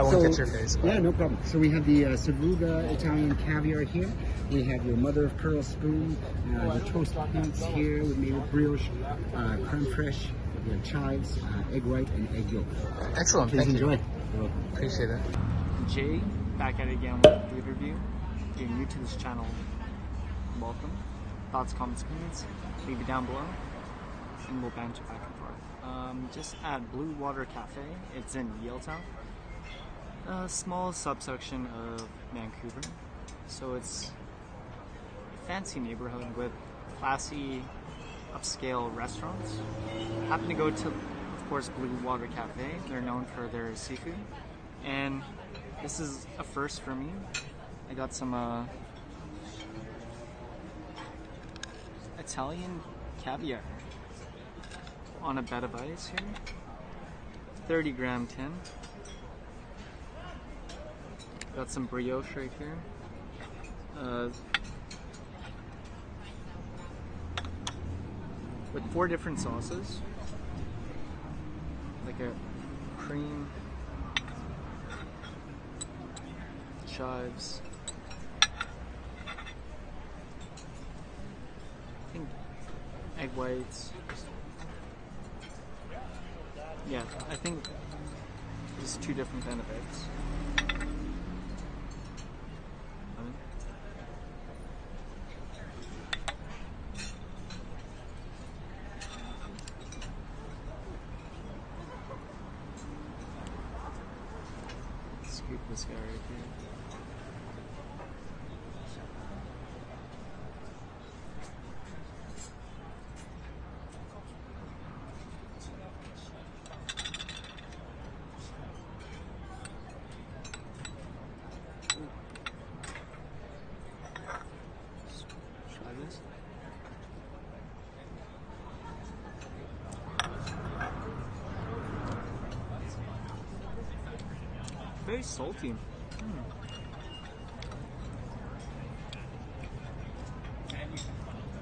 I won't get your face. But. Yeah, no problem. So we have the Saruga Italian caviar here. We have your mother of pearl spoon, the toast points here with made with brioche, creme fraiche, we have chives, egg white, and egg yolk. Excellent. Please Thank enjoy. you. Appreciate it. Jay, back at it again with a food review. If you're new to this channel, welcome. Thoughts, comments, opinions, leave it down below, and we'll banter back and forth. Just at Blue Water Cafe. It's in Yaletown, a small subsection of Vancouver. So it's a fancy neighborhood with classy, upscale restaurants. Happen to go to, of course, Blue Water Cafe. They're known for their seafood, and this is a first for me. I got some Italian caviar on a bed of ice here. 30-gram tin. Got some brioche right here. With 4 different sauces. Like a cream, chives, I think egg whites. Yeah, I think there's 2 different kind of eggs. Scoop this guy right here. Try this. Very salty.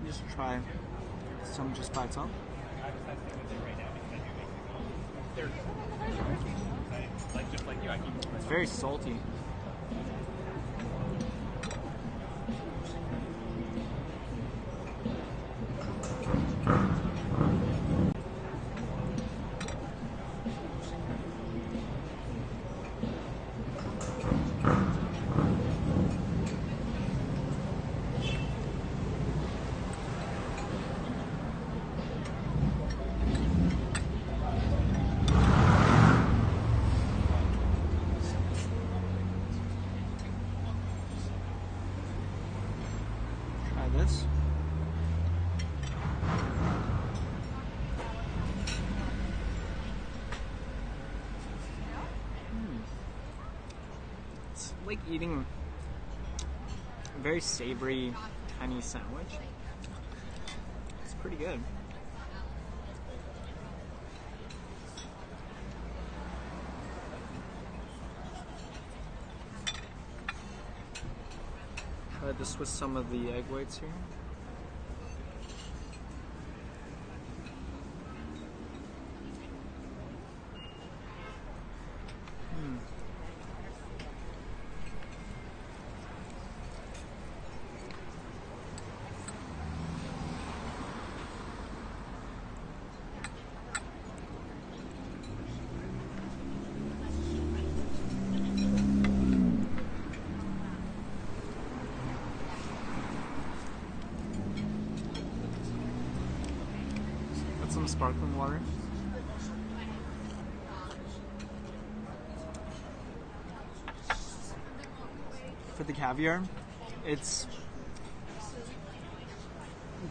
Just try some just by itself. It's very salty. This. It's like eating a very savory, tiny sandwich. It's pretty good. Try this with some of the egg whites here. Some sparkling water. For the caviar, it's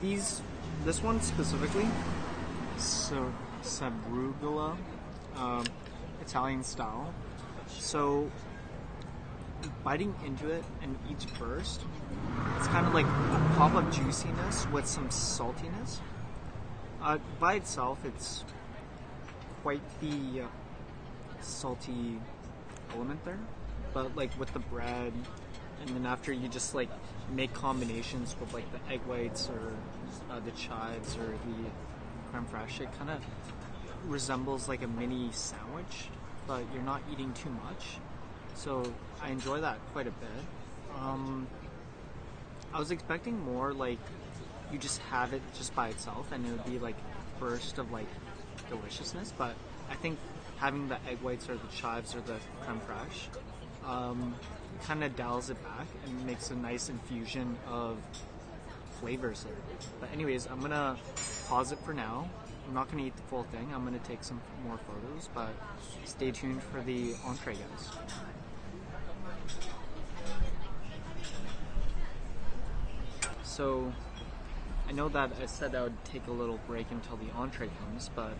this one specifically, so Sabrugula, Italian style. So biting into it and each burst, it's kind of like a pop of juiciness with some saltiness. By itself, it's quite the salty element there, but like with the bread, and then after you just like make combinations with like the egg whites or the chives or the creme fraiche, it kind of resembles like a mini sandwich, but you're not eating too much. So I enjoy that quite a bit. I was expecting more like you just have it just by itself and it would be like a burst of like deliciousness, but I think having the egg whites or the chives or the creme fraiche kind of dials it back and makes a nice infusion of flavors there. But anyways, I'm gonna pause it for now. I'm not gonna eat the full thing. I'm gonna take some more photos, but stay tuned for the entree, guys. So I know that I said I would take a little break until the entree comes, but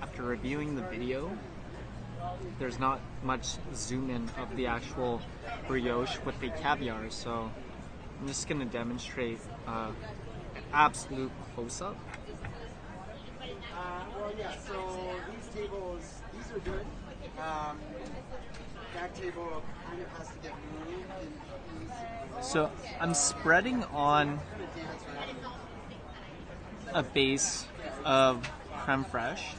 after reviewing the video, there's not much zoom in of the actual brioche with the caviar, so I'm just going to demonstrate an absolute close-up. Well, yeah, so these tables, these are good. That table kind of has to get moved. So I'm spreading on a base of creme fraiche,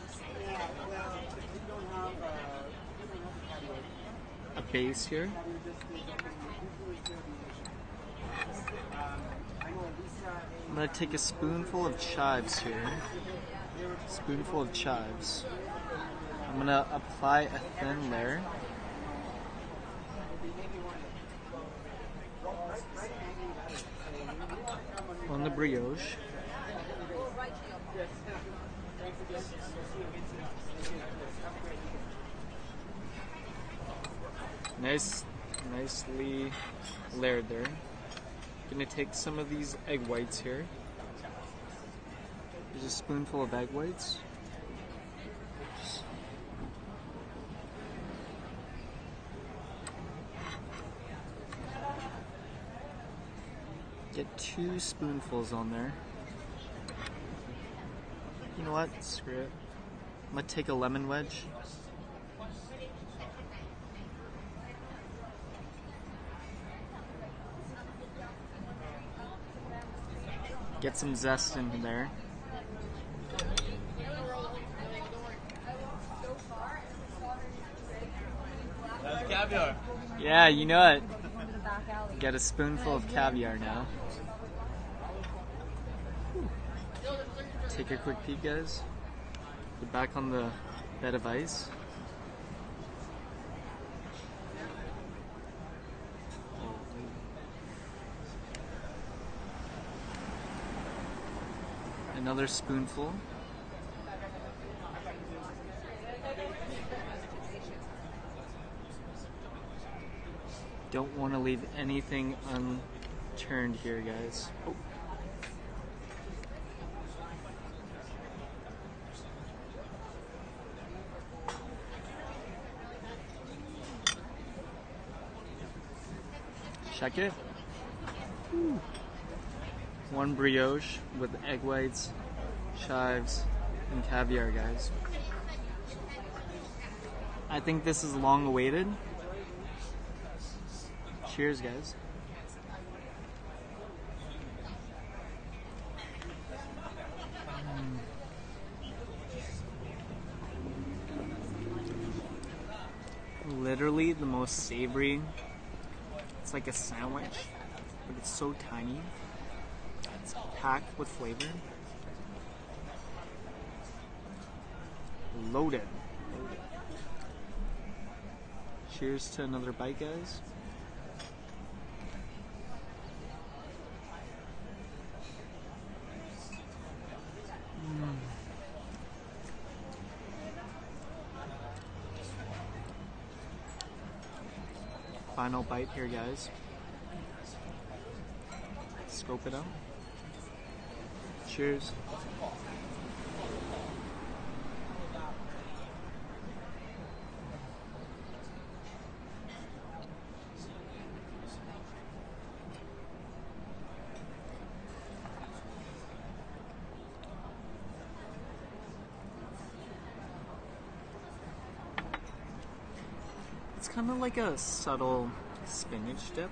a base here. I'm going to take a spoonful of chives here. Spoonful of chives. I'm going to apply a thin layer. On the brioche. Nicely layered there. Gonna take some of these egg whites here. There's a spoonful of egg whites. Get 2 spoonfuls on there. You know what? Screw it. I'm gonna take a lemon wedge. Get some zest in there. That's caviar. Yeah, you know it. Get a spoonful of caviar now. Take a quick peek, guys. Get back on the bed of ice. Another spoonful. Don't want to leave anything unturned here, guys. Oh. Check it. Ooh. 1 brioche with egg whites, chives, and caviar, guys. I think this is long awaited. Cheers, guys. Literally the most savory. It's like a sandwich, but it's so tiny. It's packed with flavor. Loaded. Cheers to another bite, guys. Final bite here, guys. Scope it out. Cheers. It's kind of like a subtle spinach dip.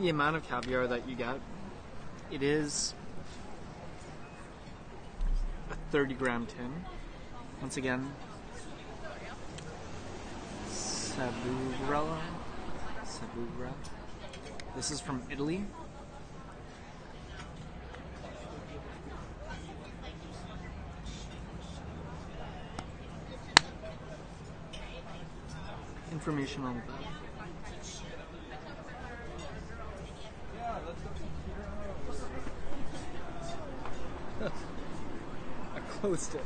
The amount of caviar that you get, it is a 30-gram tin. Once again, Sabugura. This is from Italy. Information on that. I closed it.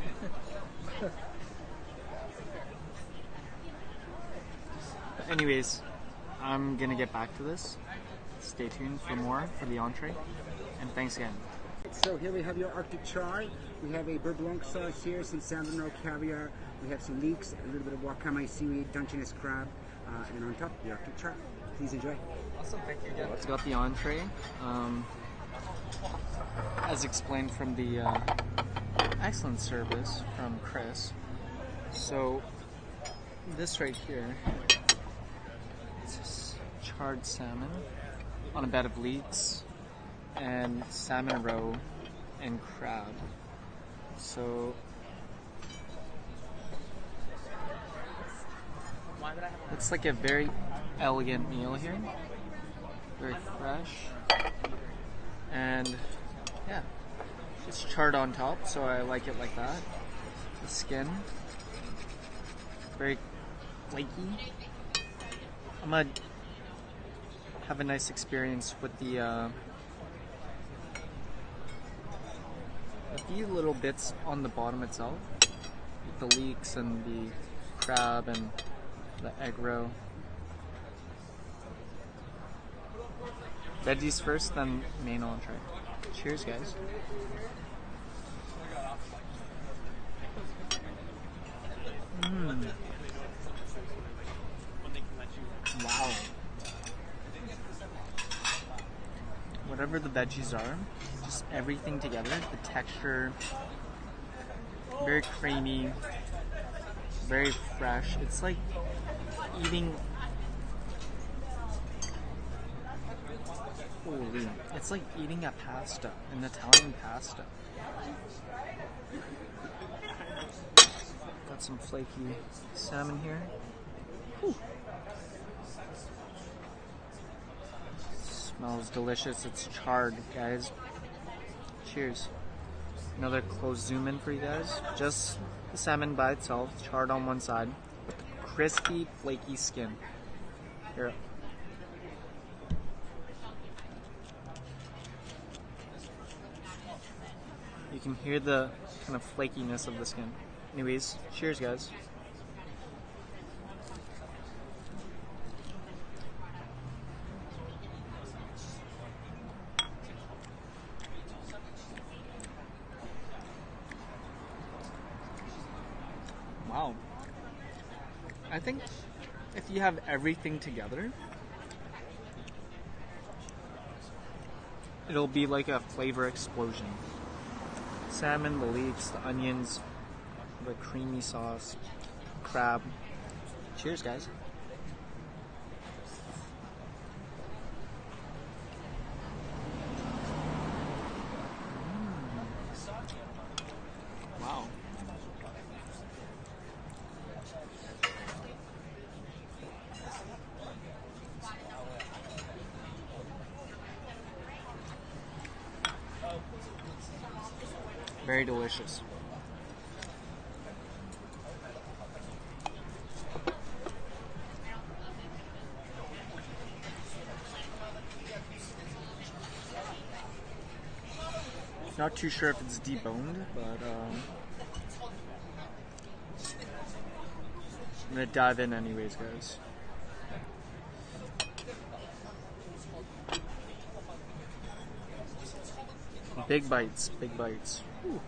Anyways, I'm gonna get back to this. Stay tuned for more for the entree, and thanks again. So here we have your Arctic char. We have a beurre blanc sauce here, some salmon roe caviar. We have some leeks, a little bit of wakame seaweed, Dungeness crab, and on top the Arctic char. Please enjoy. Awesome, thank you again. Got the entree, as explained from the excellent service from Chris. So this right here, it's charred salmon on a bed of leeks and salmon roe and crab. So it's like a very elegant meal here, very fresh, and yeah, it's charred on top, so I like it like that. The skin, very flaky. I'm gonna have a nice experience with the a few little bits on the bottom itself, with the leeks and the crab and the egg roe. Veggies first, then main entree. Cheers, guys. Wow. Whatever the veggies are, just everything together, the texture, very creamy, very fresh. It's like eating, holy, it's like eating a pasta, an Italian pasta. Got some flaky salmon here. Whew. Smells delicious. It's charred, guys. Cheers. Another close zoom in for you guys. Just the salmon by itself, charred on one side, with the crispy, flaky skin. Here. You can hear the kind of flakiness of the skin. Anyways, cheers, guys. Wow. I think if you have everything together, it'll be like a flavor explosion. Salmon, the leeks, the onions, the creamy sauce, crab. Cheers, guys. Wow. Very delicious. Not too sure if it's deboned, but I'm gonna dive in anyways, guys. Big bites, big bites. Ooh.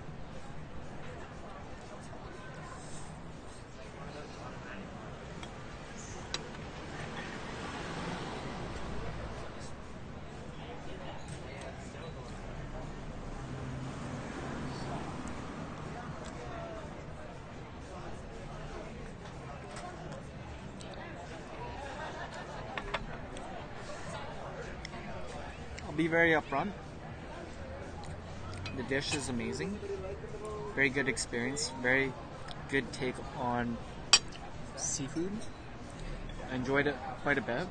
I'll be very upfront. The dish is amazing. Very good experience. Very good take on seafood. I enjoyed it quite a bit.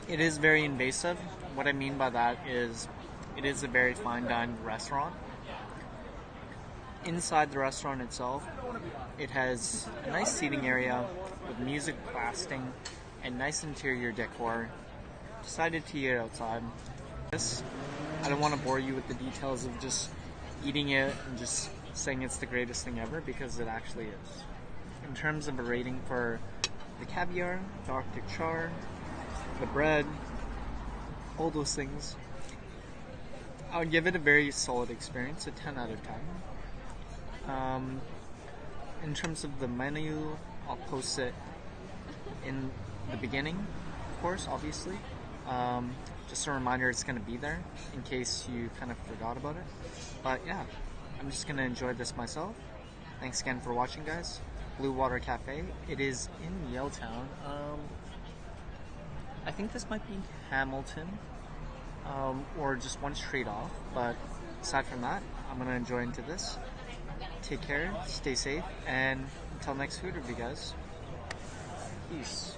It is very invasive. What I mean by that is it is a very fine dining restaurant. Inside the restaurant itself, it has a nice seating area with music blasting and nice interior decor. Decided to eat outside. I don't want to bore you with the details of just eating it and just saying it's the greatest thing ever, because it actually is. In terms of a rating for the caviar, the Arctic char, the bread, all those things, I would give it a very solid experience, a 10 out of 10. In terms of the menu, I'll post it in the beginning, of course, obviously. Just a reminder, it's going to be there in case you kind of forgot about it. But yeah, I'm just going to enjoy this myself. Thanks again for watching, guys. Blue Water Cafe. It is in Yaletown. I think this might be Hamilton, or just one street off. But aside from that, I'm going to enjoy into this. Take care, stay safe, and until next food review, guys. Peace.